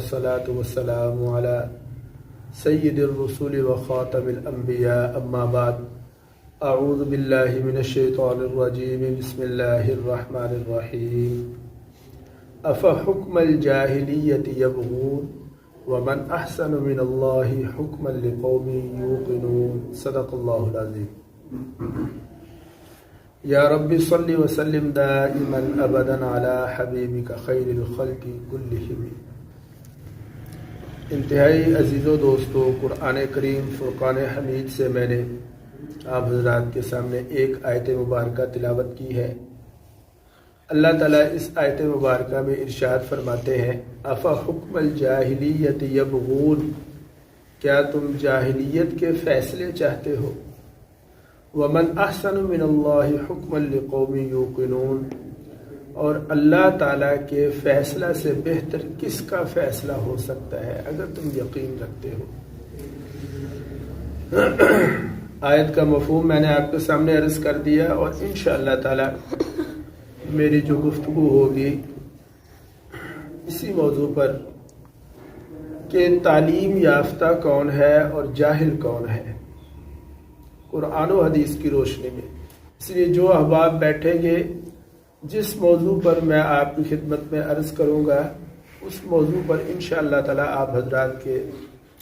والصلاة والسلام على سید الرسول وخاتم الانبیاء اما بعد اعوذ باللہ من الشیطان الرجیم بسم اللہ الرحمن الرحیم افحکم الجاہلیت یبغون ومن احسن من اللہ حکما لقوم یوقنون صدق اللہ العظیم۔ یا رب صلی وسلم دائما ابدا علی حبیبک خیر الخلق کلہم۔ انتہائی عزیز و دوستو، قرآن کریم فرقان حمید سے میں نے آپ حضرات کے سامنے ایک آیت مبارکہ تلاوت کی ہے۔ اللہ تعالیٰ اس آیت مبارکہ میں ارشاد فرماتے ہیں افحکم الجاہلیت یبغون، کیا تم جاہلیت کے فیصلے چاہتے ہو؟ ومن احسن من اللہ حکما لقوم یوقنون، اور اللہ تعالیٰ کے فیصلہ سے بہتر کس کا فیصلہ ہو سکتا ہے اگر تم یقین رکھتے ہو۔ آیت کا مفہوم میں نے آپ کے سامنے عرض کر دیا، اور انشاءاللہ تعالیٰ میری جو گفتگو ہوگی اسی موضوع پر کہ تعلیم یافتہ کون ہے اور جاہل کون ہے قرآن و حدیث کی روشنی میں۔ اس لیے جو احباب بیٹھیں گے، جس موضوع پر میں آپ کی خدمت میں عرض کروں گا اس موضوع پر انشاءاللہ تعالیٰ آپ حضرات کے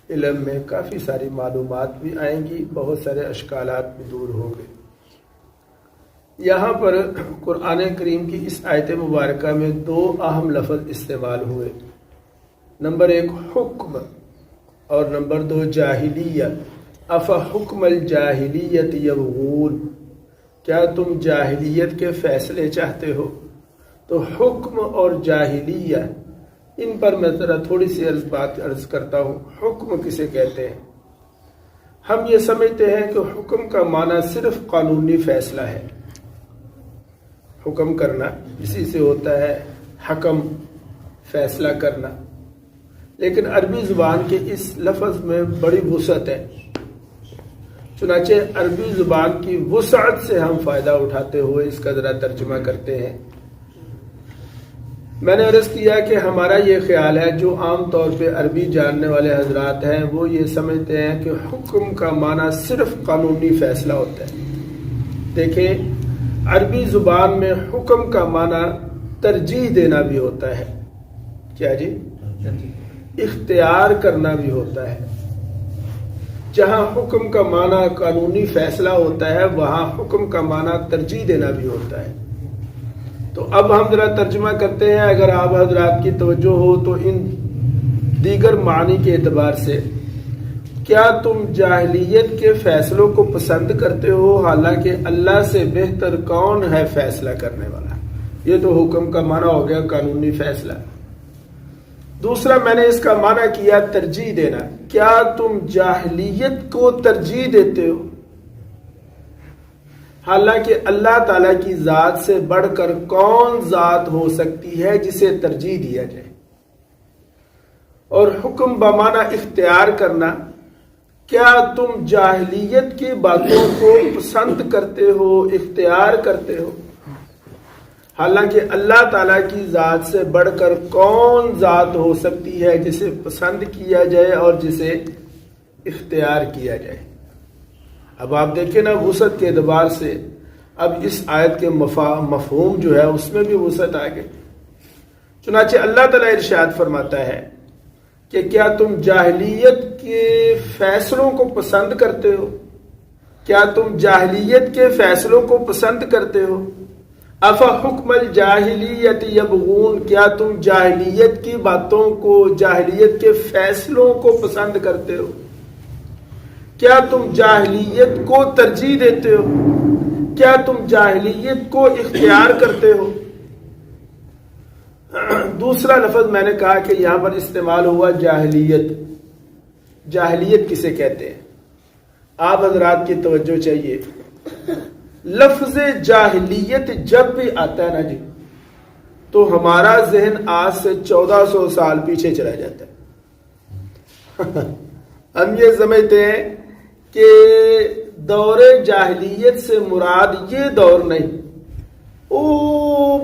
علم میں کافی ساری معلومات بھی آئیں گی، بہت سارے اشکالات بھی دور ہوں گے۔ یہاں پر قرآن کریم کی اس آیت مبارکہ میں دو اہم لفظ استعمال ہوئے، نمبر ایک حکم اور نمبر دو جاہلیہ۔ افحکم الجاہلیت یبغون، کیا تم جاہلیت کے فیصلے چاہتے ہو؟ تو حکم اور جاہلیہ، ان پر میں ذرا تھوڑی سی بات عرض کرتا ہوں۔ حکم کسے کہتے ہیں؟ ہم یہ سمجھتے ہیں کہ حکم کا معنی صرف قانونی فیصلہ ہے، حکم کرنا، اسی سے ہوتا ہے حکم، فیصلہ کرنا۔ لیکن عربی زبان کے اس لفظ میں بڑی وسعت ہے، چنانچہ عربی زبان کی وسعت سے ہم فائدہ اٹھاتے ہوئے اس کا ذرا ترجمہ کرتے ہیں۔ میں نے عرض کیا کہ ہمارا یہ خیال ہے، جو عام طور پہ عربی جاننے والے حضرات ہیں وہ یہ سمجھتے ہیں کہ حکم کا معنی صرف قانونی فیصلہ ہوتا ہے۔ دیکھیں، عربی زبان میں حکم کا معنی ترجیح دینا بھی ہوتا ہے۔ کیا جی؟ اختیار کرنا بھی ہوتا ہے۔ جہاں حکم کا معنی قانونی فیصلہ ہوتا ہے وہاں حکم کا معنی ترجیح دینا بھی ہوتا ہے۔ تو اب ہم ذرا ترجمہ کرتے ہیں، اگر آپ حضرات کی توجہ ہو تو ان دیگر معنی کے اعتبار سے، کیا تم جاہلیت کے فیصلوں کو پسند کرتے ہو حالانکہ اللہ سے بہتر کون ہے فیصلہ کرنے والا؟ یہ تو حکم کا معنی ہو گیا، قانونی فیصلہ۔ دوسرا میں نے اس کا معنی کیا ترجیح دینا، کیا تم جاہلیت کو ترجیح دیتے ہو حالانکہ اللہ تعالیٰ کی ذات سے بڑھ کر کون ذات ہو سکتی ہے جسے ترجیح دیا جائے؟ اور حکم بمعنی اختیار کرنا، کیا تم جاہلیت کی باتوں کو پسند کرتے ہو، اختیار کرتے ہو حالانکہ اللہ تعالیٰ کی ذات سے بڑھ کر کون ذات ہو سکتی ہے جسے پسند کیا جائے اور جسے اختیار کیا جائے؟ اب آپ دیکھیں نا، وسعت کے اعتبار سے اب اس آیت کے مفہوم جو ہے اس میں بھی وسعت آ گئی۔ چنانچہ اللہ تعالیٰ ارشاد فرماتا ہے کہ کیا تم جاہلیت کے فیصلوں کو پسند کرتے ہو؟ کیا تم جاہلیت کے فیصلوں کو پسند کرتے ہو؟ افحکم الجاہلیت یبغون، کیا تم جاہلیت کی باتوں کو، جاہلیت کے فیصلوں کو پسند کرتے ہو؟ کیا تم جاہلیت کو ترجیح دیتے ہو؟ کیا تم جاہلیت کو اختیار کرتے ہو؟ دوسرا لفظ میں نے کہا کہ یہاں پر استعمال ہوا جاہلیت۔ جاہلیت کسے کہتے ہیں؟ آپ حضرات کی توجہ چاہیے۔ لفظ جاہلیت جب بھی آتا ہے نا جی، تو ہمارا ذہن آج سے 1400 سال پیچھے چلا جاتا ہے۔ ہم یہ سمجھتے ہیں کہ دور جاہلیت سے مراد یہ دور نہیں،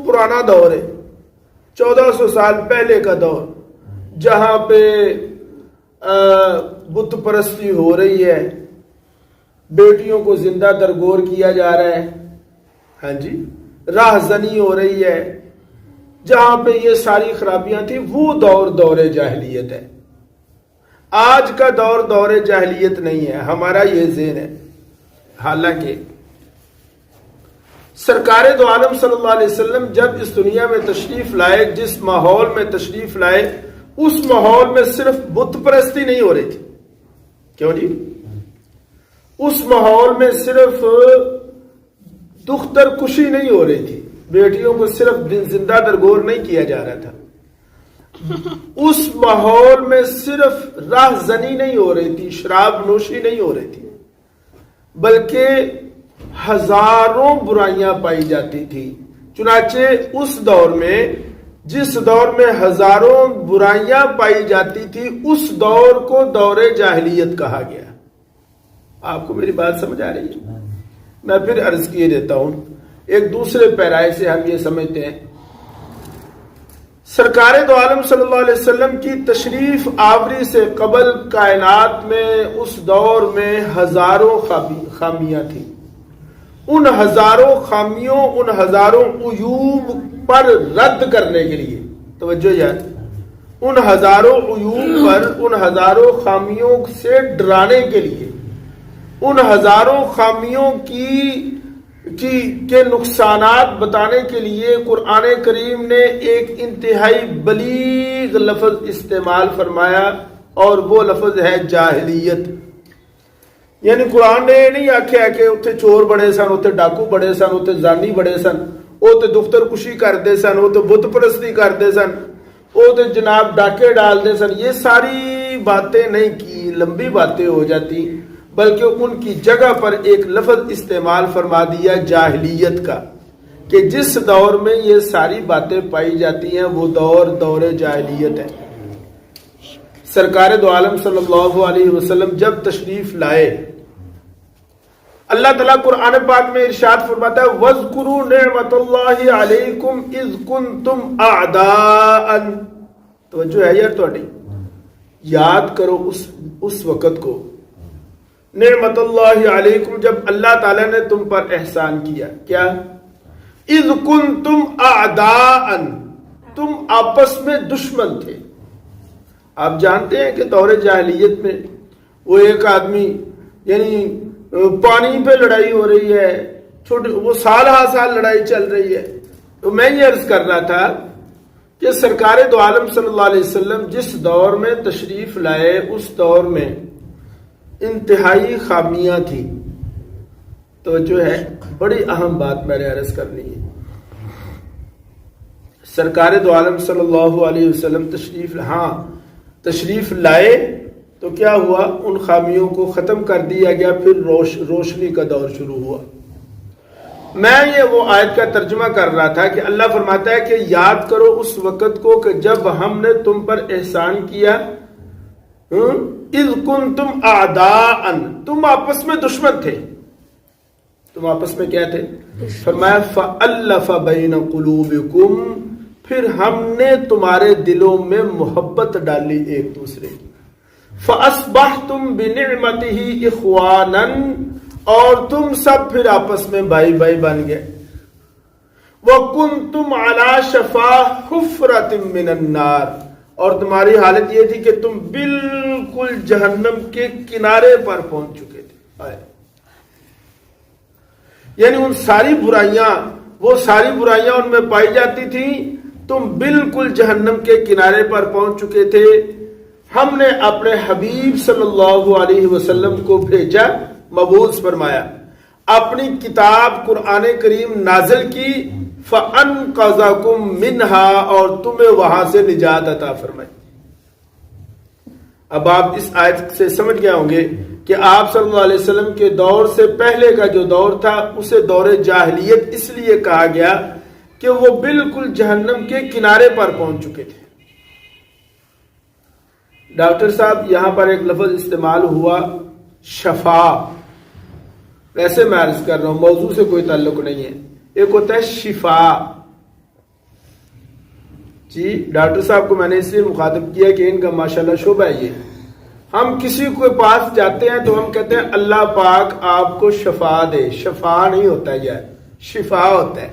پرانا دور ہے، 1400 سال پہلے کا دور، جہاں پہ بت پرستی ہو رہی ہے، بیٹیوں کو زندہ درگور کیا جا رہا ہے، ہاں جی، راہ زنی ہو رہی ہے، جہاں پہ یہ ساری خرابیاں تھیں، وہ دور جاہلیت ہے۔ آج کا دور جاہلیت نہیں ہے، ہمارا یہ ذہن ہے۔ حالانکہ سرکار دو عالم صلی اللہ علیہ وسلم جب اس دنیا میں تشریف لائے، جس ماحول میں تشریف لائے، اس ماحول میں صرف بت پرستی نہیں ہو رہی تھی۔ کیوں جی؟ اس ماحول میں صرف دختر کشی نہیں ہو رہی تھی، بیٹیوں کو صرف زندہ درگور نہیں کیا جا رہا تھا، اس ماحول میں صرف راہ زنی نہیں ہو رہی تھی، شراب نوشی نہیں ہو رہی تھی، بلکہ ہزاروں برائیاں پائی جاتی تھی۔ چنانچہ اس دور میں، جس دور میں ہزاروں برائیاں پائی جاتی تھی، اس دور کو دور جاہلیت کہا گیا۔ آپ کو میری بات سمجھ آ رہی ہے؟ میں پھر عرض کیے دیتا ہوں، ایک دوسرے پیرائے سے ہم یہ سمجھتے ہیں، سرکار دو عالم صلی اللہ علیہ وسلم کی تشریف آوری سے قبل کائنات میں اس دور میں ہزاروں خامیاں تھیں۔ ان ہزاروں خامیوں، ان ہزاروں عیوب پر رد کرنے کے لیے، توجہ یار، ان ہزاروں عیوب پر، ان ہزاروں خامیوں سے ڈرانے کے لیے، ان ہزاروں خامیوں کے نقصانات بتانے کے لیے قرآن کریم نے ایک انتہائی بلیغ لفظ استعمال فرمایا، اور وہ لفظ ہے جاہلیت۔ یعنی قرآن نے یہ نہیں آکھیا کہ اتنے چور بڑے سن، اتنے ڈاکو بڑے سن، اتنے زانی بڑے سن، وہ تو دختر کشی کرتے سن، وہ تو بت پرستی کرتے سن، وہ تو جناب ڈاکے ڈالتے سن، یہ ساری باتیں نہیں کی، لمبی باتیں ہو جاتی، بلکہ ان کی جگہ پر ایک لفظ استعمال فرما دیا جاہلیت کا، کہ جس دور میں یہ ساری باتیں پائی جاتی ہیں وہ دور جاہلیت ہے۔ سرکار دو عالم صلی اللہ علیہ وسلم جب تشریف لائے، اللہ تعالیٰ قرآن پاک میں ارشاد فرماتا ہے وَاذْكُرُوا نِعْمَةَ اللَّهِ عَلَيْكُمْ إِذْ كُنْتُمْ أَعْدَاءً۔ توجہ ہے یار تھوڑی، یاد کرو اس وقت کو، نعمت اللہ علیکم، جب اللہ تعالیٰ نے تم پر احسان کیا، کیا؟ اذ کنتم اعداء، تم آپس میں دشمن تھے۔ آپ جانتے ہیں کہ دور جاہلیت میں وہ ایک آدمی، یعنی پانی پہ لڑائی ہو رہی ہے، وہ سال ہا سال لڑائی چل رہی ہے۔ تو میں یہ عرض کر رہا تھا کہ سرکار دو عالم صلی اللہ علیہ وسلم جس دور میں تشریف لائے، اس دور میں انتہائی خامیاں تھیں۔ تو جو ہے بڑی اہم بات میں نے عرض کرنی ہے، سرکار دو عالم صلی اللہ علیہ وسلم تشریف لائے تو کیا ہوا؟ ان خامیوں کو ختم کر دیا گیا، پھر روشنی کا دور شروع ہوا۔ میں یہ وہ آیت کا ترجمہ کر رہا تھا کہ اللہ فرماتا ہے کہ یاد کرو اس وقت کو کہ جب ہم نے تم پر احسان کیا، اذ کنتم اعداء، تم آپس میں دشمن تھے۔ تم آپس میں کیا تھے؟ فرمایا فألف بین قلوبکم، پھر ہم نے تمہارے دلوں میں محبت ڈالی ایک دوسرے کی، فأصبحتم بنعمتہ اخوانا، اور تم سب پھر آپس میں بھائی بھائی بن گئے۔ وکنتم علی شفا حفرۃ من النار، اور تمہاری حالت یہ تھی کہ تم بالکل جہنم کے کنارے پر پہنچ چکے تھے۔ یعنی ان ساری برائیاں، وہ ساری برائیاں ان میں پائی جاتی تھیں، تم بالکل جہنم کے کنارے پر پہنچ چکے تھے۔ ہم نے اپنے حبیب صلی اللہ علیہ وسلم کو بھیجا، مبعوث فرمایا، اپنی کتاب قرآن کریم نازل کی، فَأَنْقَذَكُم مِّنْهَا، اور تمہیں وہاں سے نجات عطا فرمائی۔ اب آپ اس آیت سے سمجھ گئے ہوں گے کہ آپ صلی اللہ علیہ وسلم کے دور سے پہلے کا جو دور تھا اسے دور جاہلیت اس لیے کہا گیا کہ وہ بالکل جہنم کے کنارے پر پہنچ چکے تھے۔ ڈاکٹر صاحب یہاں پر ایک لفظ استعمال ہوا شفا، ویسے میں عرض کر رہا ہوں، موضوع سے کوئی تعلق نہیں ہے۔ ایک ہوتا ہے شفا، جی ڈاکٹر صاحب کو میں نے اس لیے مخاطب کیا کہ ان کا ماشاءاللہ شعبہ ہے یہ. ہم کسی کے پاس جاتے ہیں تو ہم کہتے ہیں اللہ پاک آپ کو شفا دے. شفا نہیں ہوتا یہ، شفا ہوتا ہے.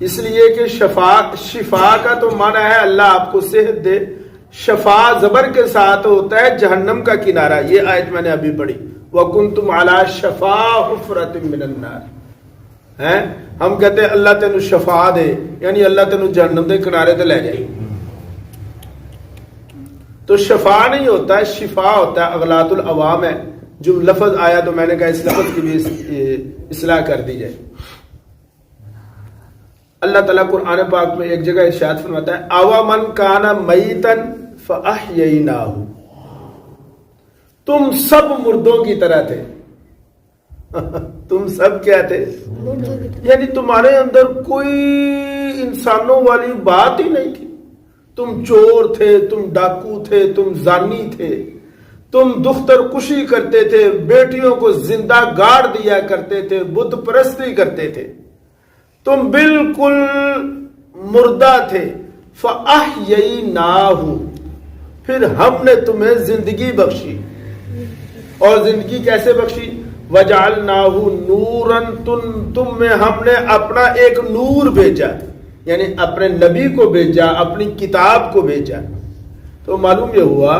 اس لیے کہ شفا کا تو معنی ہے اللہ آپ کو صحت دے. شفا زبر کے ساتھ ہوتا ہے جہنم کا کنارہ. یہ آیت میں نے ابھی پڑھی، وَكُنْتُمْ عَلَى شَفَا حُفْرَةٍ مِّنَ النَّارِ. ہم کہتے ہیں اللہ تینو شفا دے، یعنی اللہ تینو جہنم دے کنارے تے لے جائے. تو شفا نہیں ہوتا ہے، شفا ہوتا ہے. اغلاط العوام ہے جو لفظ آیا تو میں نے کہا اس لفظ کی بھی اصلاح کر دی جائے. اللہ تعالیٰ قرآن پاک میں ایک جگہ ارشاد فرماتا ہے اَوَ مَنْ كَانَ مَيْتًا فَأَحْيَيْنَاهُ. تم سب مردوں کی طرح تھے. تم سب کیا تھے؟ یعنی تمہارے اندر کوئی انسانوں والی بات ہی نہیں تھی. تم چور تھے، تم ڈاکو تھے، تم زانی تھے، تم دختر کشی کرتے تھے، بیٹیوں کو زندہ گاڑ دیا کرتے تھے، بت پرستی کرتے تھے، تم بالکل مردہ تھے. فَأَحْيَيْنَاهُ، پھر ہم نے تمہیں زندگی بخشی. اور زندگی کیسے بخشی؟ وَجَعَلْنَاهُ نُورًا، تم میں ہم نے اپنا ایک نور بھیجا، یعنی اپنے نبی کو بھیجا، اپنی کتاب کو بھیجا. تو معلوم یہ ہوا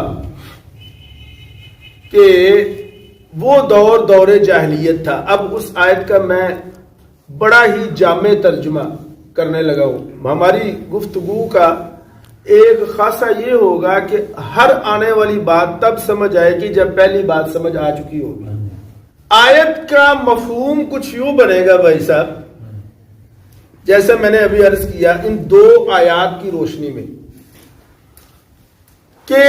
کہ وہ دور جاہلیت تھا. اب اس آیت کا میں بڑا ہی جامع ترجمہ کرنے لگا ہوں. ہماری گفتگو کا ایک خاصہ یہ ہوگا کہ ہر آنے والی بات تب سمجھ آئے گی جب پہلی بات سمجھ آ چکی ہوگی. آیت کا مفہوم کچھ یوں بنے گا بھائی صاحب، جیسے میں نے ابھی عرض کیا ان دو آیات کی روشنی میں، کہ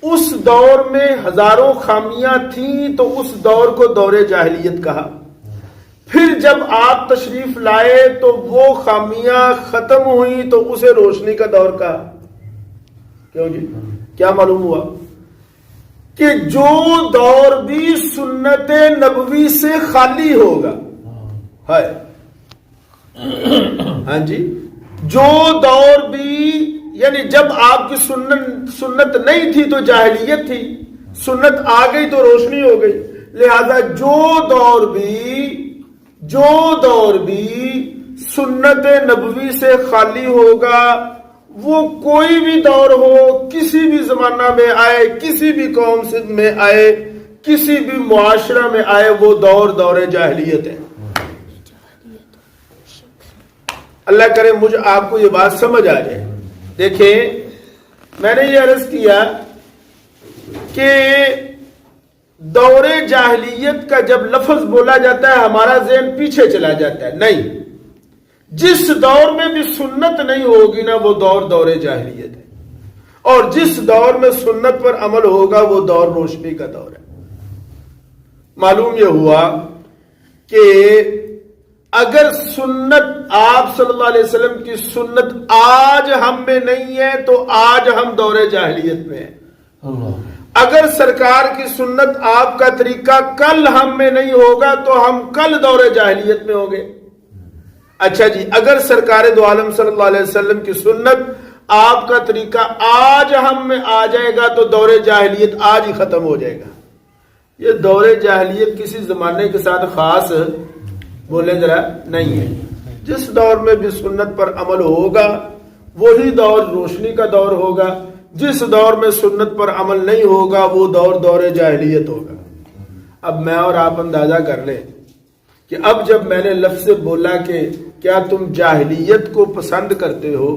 اس دور میں ہزاروں خامیاں تھیں تو اس دور کو دور جاہلیت کہا. پھر جب آپ تشریف لائے تو وہ خامیاں ختم ہوئیں تو اسے روشنی کا دور کہا. کیوں جی؟ کیا معلوم ہوا کہ جو دور بھی سنت نبوی سے خالی ہوگا، ہے ہاں جی، جو دور بھی، یعنی جب آپ کی سنت نہیں تھی تو جاہلیت تھی، سنت آ گئی تو روشنی ہو گئی. لہذا جو دور بھی سنت نبوی سے خالی ہوگا، وہ کوئی بھی دور ہو، کسی بھی زمانہ میں آئے، کسی بھی قوم میں آئے، کسی بھی معاشرہ میں آئے، وہ دور جاہلیت ہے. اللہ کرے مجھ آپ کو یہ بات سمجھ آ جائے. دیکھیں میں نے یہ عرض کیا کہ دور جاہلیت کا جب لفظ بولا جاتا ہے ہمارا ذہن پیچھے چلا جاتا ہے. نہیں، جس دور میں بھی سنت نہیں ہوگی نا وہ دور جاہلیت ہے، اور جس دور میں سنت پر عمل ہوگا وہ دور روشنی کا دور ہے. معلوم یہ ہوا کہ اگر سنت آپ صلی اللہ علیہ وسلم کی سنت آج ہم میں نہیں ہے تو آج ہم دور جاہلیت میں ہیں. اگر سرکار کی سنت آپ کا طریقہ کل ہم میں نہیں ہوگا تو ہم کل دور جاہلیت میں ہوں گے. اچھا جی، اگر سرکار دو عالم صلی اللہ علیہ وسلم کی سنت آپ کا طریقہ آج ہم میں آ جائے گا تو دور جاہلیت آج ہی ختم ہو جائے گا. یہ دور جاہلیت کسی زمانے کے ساتھ خاص بولے ذرا نہیں ہے. جس دور میں بھی سنت پر عمل ہوگا وہی دور روشنی کا دور ہوگا. جس دور میں سنت پر عمل نہیں ہوگا وہ دور جاہلیت ہوگا. اب میں اور آپ اندازہ کر لیں کہ اب جب میں نے لفظ بولا کہ کیا تم جاہلیت کو پسند کرتے ہو،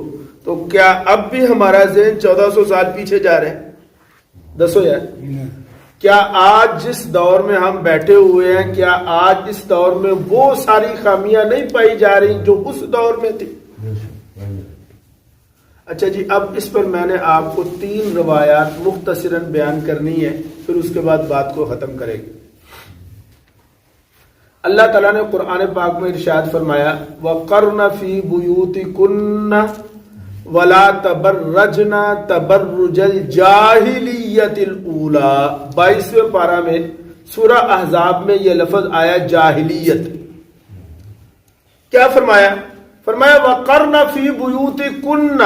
تو کیا اب بھی ہمارا ذہن 1400 سال پیچھے جا رہا ہے؟ دسو یار، کیا آج جس دور میں ہم بیٹھے ہوئے ہیں، کیا آج اس دور میں وہ ساری خامیاں نہیں پائی جا رہی جو اس دور میں تھی؟ اچھا جی، اب اس پر میں نے آپ کو 3 روایات مختصراً بیان کرنی ہے، پھر اس کے بعد بات کو ختم کریں گے. اللہ تعالیٰ نے قرآن پاک میں ارشاد فرمایا وَقَرْنَ فِي بُيُوتِكُنَّ وَلَا تَبَرَّجْنَ تَبَرُّجَ الْجَاهِلِيَّةِ الْأُولَى. 22ویں پارہ میں سورہ احزاب میں یہ لفظ آیا جاہلیت. کیا فرمایا فرمایا وَقَرْنَ فِي بُيُوتِكُنَّ،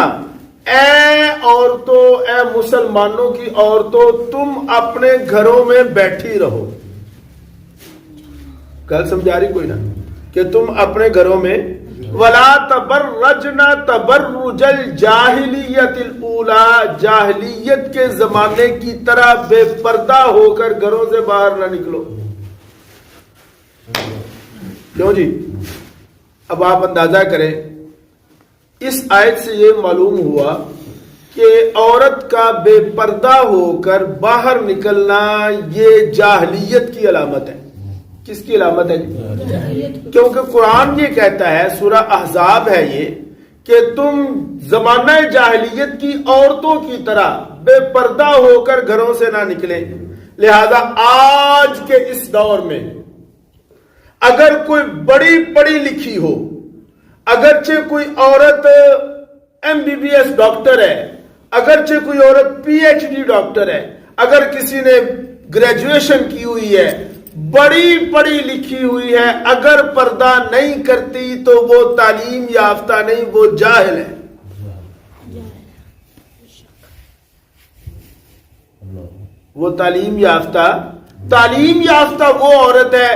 اے عورتوں، اے مسلمانوں کی عورتوں، تم اپنے گھروں میں بیٹھی رہو. گل سمجھا رہی کوئی نہ کہ تم اپنے گھروں میں. وَلَا تَبَرَّجْنَ تَبَرُّجَ الْجَاهِلِيَّةِ الْأُولَى، جاہلیت کے زمانے کی طرح بے پردہ ہو کر گھروں سے باہر نہ نکلو. کیوں جی؟ اب آپ اندازہ کریں، اس آیت سے یہ معلوم ہوا کہ عورت کا بے پردہ ہو کر باہر نکلنا یہ جاہلیت کی علامت ہے. کس کی علامت ہے؟ کیونکہ قرآن یہ کہتا ہے، سورہ احزاب ہے یہ، کہ تم زمانہ جاہلیت کی عورتوں کی طرح بے پردہ ہو کر گھروں سے نہ نکلیں. لہذا آج کے اس دور میں اگر کوئی بڑی پڑھی لکھی ہو، اگرچہ کوئی عورت MBBS ڈاکٹر ہے، اگرچہ کوئی عورت PhD ڈاکٹر ہے، اگر کسی نے گریجویشن کی ہوئی ہے، بڑی پڑھی لکھی ہوئی ہے، اگر پردہ نہیں کرتی تو وہ تعلیم یافتہ نہیں، وہ جاہل ہے. وہ تعلیم یافتہ وہ عورت ہے،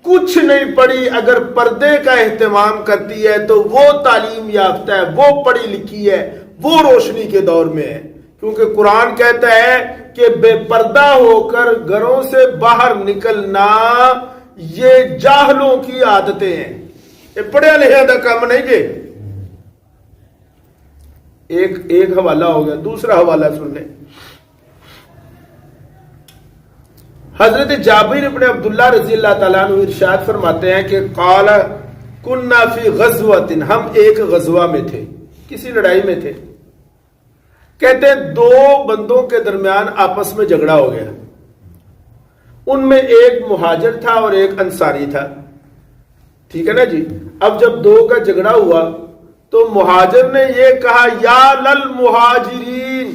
کچھ نہیں پڑھی، اگر پردے کا اہتمام کرتی ہے تو وہ تعلیم یافتہ ہے، وہ پڑھی لکھی ہے، وہ روشنی کے دور میں ہے. کیونکہ قرآن کہتا ہے کہ بے پردہ ہو کر گھروں سے باہر نکلنا یہ جاہلوں کی عادتیں ہیں، یہ پڑھے لکھے کا کام نہیں. ایک حوالہ ہو گیا، دوسرا حوالہ سن لیں. حضرت جابر ابن عبداللہ رضی اللہ تعالیٰ عنہ ارشاد فرماتے ہیں کہ قال کنا فی غزوۃ، ہم ایک غزوہ میں تھے، کسی لڑائی میں تھے. کہتے ہیں دو بندوں کے درمیان آپس میں جھگڑا ہو گیا. ان میں ایک مہاجر تھا اور ایک انصاری تھا. ٹھیک ہے نا جی؟ اب جب دو کا جھگڑا ہوا تو مہاجر نے یہ کہا یا للمہاجرین،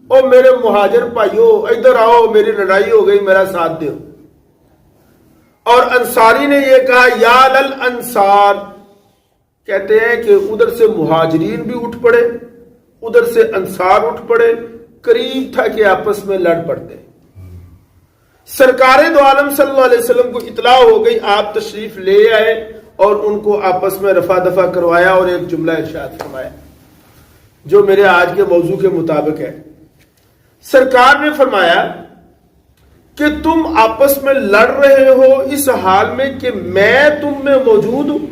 او میرے مہاجر بھائیو ادھر آؤ، میری لڑائی ہو گئی، میرا ساتھ دو. اور انصاری نے یہ کہا یا للانصار. کہتے ہیں کہ ادھر سے مہاجرین بھی اٹھ پڑے، ادھر سے انصار اٹھ پڑے، قریب تھا کہ آپس میں لڑ پڑتے. سرکار دو عالم صلی اللہ علیہ وسلم کو اطلاع ہو گئی، آپ تشریف لے آئے اور ان کو آپس میں رفع دفع کروایا اور ایک جملہ ارشاد فرمایا جو میرے آج کے موضوع کے مطابق ہے. سرکار نے فرمایا کہ تم آپس میں لڑ رہے ہو اس حال میں کہ میں تم میں موجود ہوں.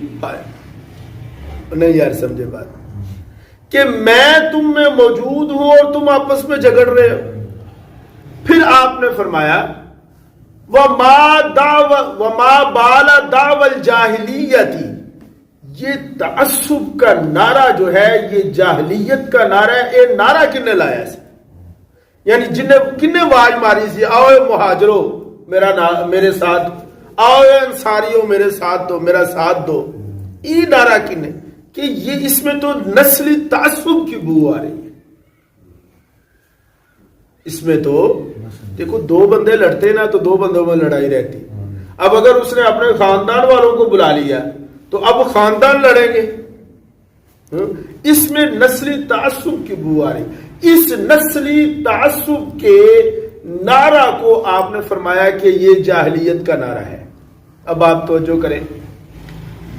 نہیں یار سمجھے بات، کہ میں تم میں موجود ہوں اور تم آپس میں جھگڑ رہے ہو. پھر آپ نے فرمایا وَمَا بَالَ دَعْوَى الْجَاهِلِيَّةِ، یہ تعصب کا نعرہ جو ہے یہ جاہلیت کا نعرہ ہے. یہ نعرہ کنے لایا سے؟ یعنی کنے آواز ماری سی آؤ مہاجرو میرے ساتھ، آؤ انصاریو میرے ساتھ دو، میرا ساتھ دو. یہ نعرہ کنے کہ یہ اس میں تو نسلی تعصب کی بو آ رہی ہے. اس میں تو دیکھو دو بندے لڑتے نا تو دو بندوں میں لڑائی رہتی. اب اگر اس نے اپنے خاندان والوں کو بلا لیا تو اب خاندان لڑیں گے. اس میں نسلی تعصب کی بو آ رہی. اس نسلی تعصب کے نعرہ کو آپ نے فرمایا کہ یہ جاہلیت کا نعرہ ہے. اب آپ توجہ کریں،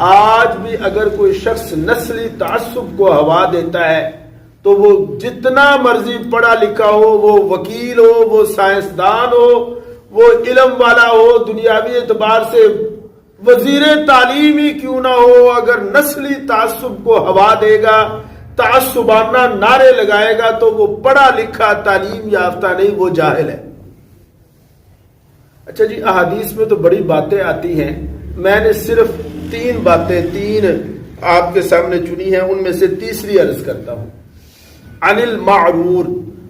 آج بھی اگر کوئی شخص نسلی تعصب کو ہوا دیتا ہے تو وہ جتنا مرضی پڑھا لکھا ہو، وہ وکیل ہو، وہ سائنسدان ہو، وہ علم والا ہو، دنیاوی اعتبار سے وزیر تعلیم ہی کیوں نہ ہو، اگر نسلی تعصب کو ہوا دے گا، تعصبانہ نعرے لگائے گا تو وہ پڑھا لکھا تعلیم یافتہ نہیں، وہ جاہل ہے. اچھا جی، احادیث میں تو بڑی باتیں آتی ہیں، میں نے صرف تین آپ کے سامنے چنی ہیں، ان میں سے تیسری عرض کرتا ہوں. عن المعرور،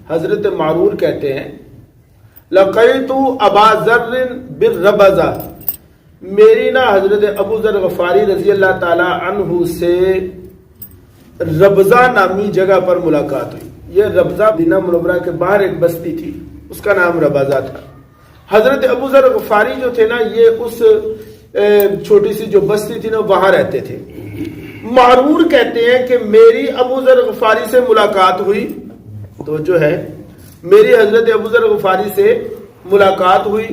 حضرت معرور کہتے ہیں لقیت ابا ذر بالربزہ، میری نا حضرت ابو ذر غفاری رضی اللہ تعالی عنہ سے ربزہ نامی جگہ پر ملاقات ہوئی. یہ ربزہ مدینہ منورہ کے باہر ایک بستی تھی، اس کا نام ربزہ تھا. حضرت ابو ذر غفاری جو تھے نا، یہ اس چھوٹی سی جو بستی تھی نا وہاں رہتے تھے. معرور کہتے ہیں کہ میری ابو ذر غفاری سے ملاقات ہوئی، تو جو ہے میری حضرت ابو ذر غفاری سے ملاقات ہوئی،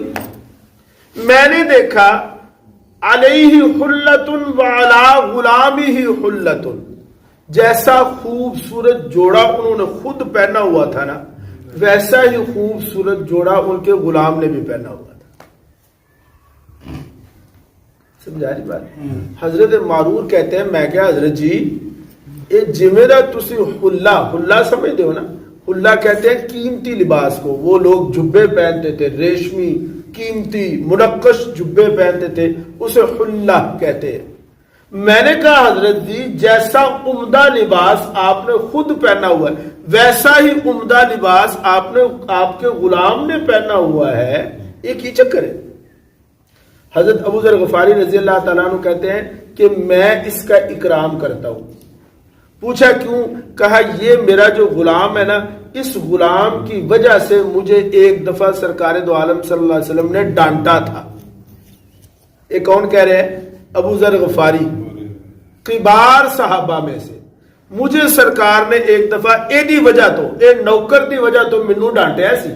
میں نے دیکھا علیہ حلۃ وعلی غلامہ حلۃ، جیسا خوبصورت جوڑا انہوں نے خود پہنا ہوا تھا نا، ویسا ہی خوبصورت جوڑا ان کے غلام نے بھی پہنا ہوا تھا۔ سمجھا رہی بات؟ حضرت معرور کہتے ہیں میں کیا حضرت جی یہ جمعہ دا تسی حلہ سمجھتے ہو نا، حلہ کہتے ہیں قیمتی لباس کو، وہ لوگ جبے پہنتے تھے، ریشمی قیمتی منقش جبے پہنتے تھے، اسے حلہ کہتے ہیں۔ میں نے کہا حضرت جی جیسا عمدہ لباس آپ نے خود پہنا ہوا ہے ویسا ہی عمدہ لباس آپ کے غلام نے پہنا ہوا ہے، ایک ہی چکر ہے۔ حضرت ابو ذر غفاری رضی اللہ تعالیٰ عنہ کہتے ہیں کہ میں اس کا اکرام کرتا ہوں۔ پوچھا کیوں؟ کہا یہ میرا جو غلام ہے نا، اس غلام کی وجہ سے مجھے ایک دفعہ سرکار دو عالم صلی اللہ علیہ وسلم نے ڈانٹا تھا۔ یہ کون کہہ رہے ہیں؟ ابو ذر غفاری، کبار صحابہ میں سے۔ مجھے سرکار نے ایک دفعہ ایدی وجہ تو اے نوکر دی وجہ تو منو ڈانٹیا سی،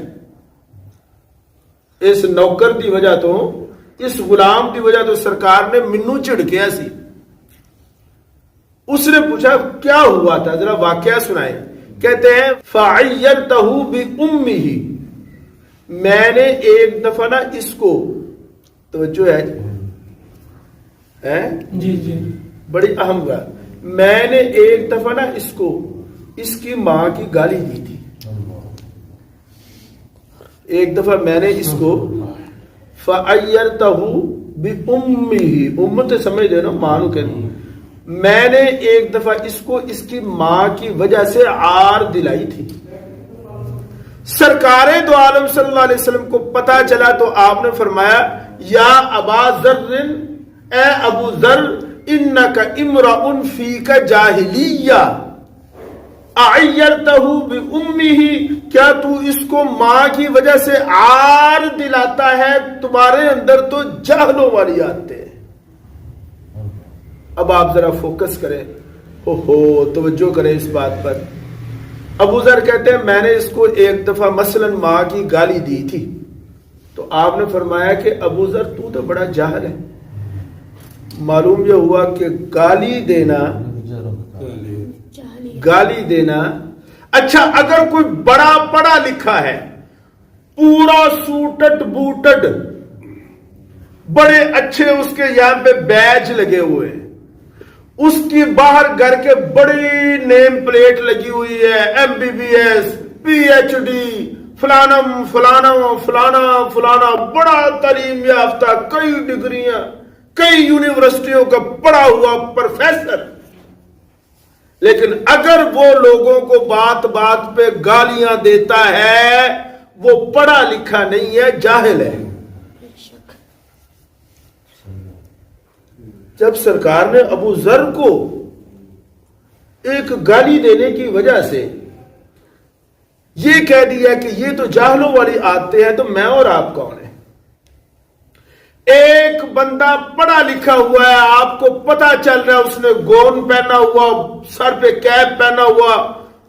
اس نوکر دی وجہ تو، اس غلام دی وجہ تو سرکار نے منو چڑکیا سی۔ اس نے پوچھا کیا ہوا تھا، ذرا واقعہ سنائے۔ کہتے ہیں فَعَيَّرْتَهُ بِأُمِّهِ، میں نے ایک دفعہ نا اس کو، توجہ ہے جی جی بڑی اہم بات، میں نے ایک دفعہ نا اس کو اس کی ماں کی گالی دی تھی۔ ایک دفعہ میں نے اس کو فَعَيَّرْتَهُ بِأُمِّهِ، امت سمجھ دے نا، ماں نو کہتے ہیں، میں نے ایک دفعہ اس کو اس کی ماں کی وجہ سے عار دلائی تھی۔ سرکار دو عالم صلی اللہ علیہ وسلم کو پتا چلا تو آپ نے فرمایا یا ابا ذر، اے ابو ذر، انک امرؤ فیک جاہلیہ اعیرتہ بامہ، کیا تو اس کو ماں کی وجہ سے عار دلاتا ہے؟ تمہارے اندر تو جاہلوں والی عادتیں ہیں۔ اب آپ ذرا فوکس کریں، توجہ کریں اس بات پر۔ ابو ذر کہتے ہیں میں نے اس کو ایک دفعہ مثلا ماں کی گالی دی تھی، تو آپ نے فرمایا کہ ابو ذر تو تو بڑا جاہل ہے۔ معلوم یہ ہوا کہ گالی دینا اچھا، اگر کوئی بڑا پڑھا لکھا ہے، پورا سوٹڈ بوٹڈ، بڑے اچھے اس کے یہاں پہ بیج لگے ہوئے، اس کی باہر گھر کے بڑی نیم پلیٹ لگی ہوئی ہے، MBBS PhD فلانم فلانا فلانا فلانا، بڑا تعلیم یافتہ، کئی ڈگریاں، کئی یونیورسٹیوں کا پڑھا ہوا پروفیسر، لیکن اگر وہ لوگوں کو بات بات پہ گالیاں دیتا ہے، وہ پڑھا لکھا نہیں ہے، جاہل ہے۔ جب سرکار نے ابو ذر کو ایک گالی دینے کی وجہ سے یہ کہہ دیا کہ یہ تو جاہلوں والی عادتیں ہیں، تو میں اور آپ کون ہیں؟ ایک بندہ پڑھا لکھا ہوا ہے، آپ کو پتا چل رہا ہے اس نے گون پہنا ہوا، سر پہ کیپ پہنا ہوا،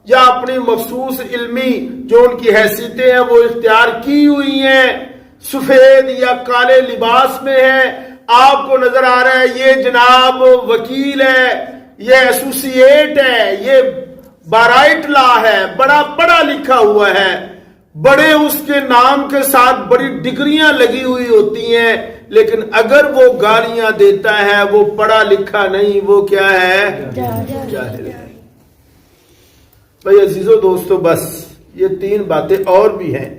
یا اپنی مخصوص علمی جو ان کی حیثیتیں ہیں وہ اختیار کی ہوئی ہیں، سفید یا کالے لباس میں ہے، آپ کو نظر آ رہا ہے یہ جناب وکیل ہے، یہ ایسوسیٹ ہے، یہ بارائٹ لا ہے، بڑا پڑھا لکھا ہوا ہے، بڑے اس کے نام کے ساتھ بڑی ڈگریاں لگی ہوئی ہوتی ہیں، لیکن اگر وہ گالیاں دیتا ہے وہ پڑھا لکھا نہیں، وہ کیا ہے؟ جاہل ہے۔ بھائی عزیزو دوستو، بس یہ تین باتیں اور بھی ہیں،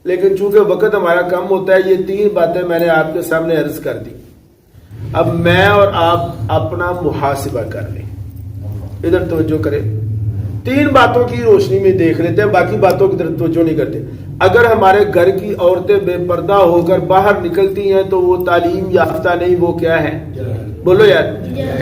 لیکن چونکہ وقت ہمارا کم ہوتا ہے، یہ تین باتیں میں نے آپ کے سامنے عرض کر دی۔ اب میں اور آپ اپنا محاسبہ کر لیں، ادھر توجہ کریں، تین باتوں کی روشنی میں دیکھ لیتے ہیں، باقی باتوں کی طرف توجہ نہیں کرتے۔ اگر ہمارے گھر کی عورتیں بے پردہ ہو کر باہر نکلتی ہیں تو وہ تعلیم یافتہ نہیں، وہ کیا ہے؟ بولو یار،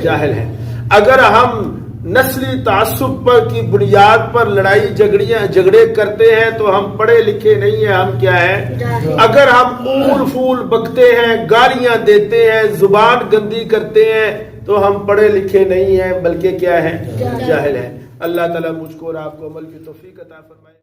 جاہل ہے۔ اگر ہم نسلی تعصب پر کی بنیاد پر لڑائی جھگڑے کرتے ہیں تو ہم پڑھے لکھے نہیں ہیں، ہم کیا ہیں؟ اگر ہم اول فول بکتے ہیں، گالیاں دیتے ہیں، زبان گندی کرتے ہیں، تو ہم پڑھے لکھے نہیں ہیں بلکہ کیا ہیں؟ جاہل ہیں۔ اللہ تعالیٰ مجھ کو اور آپ کو عمل کی توفیق عطا فرمائے۔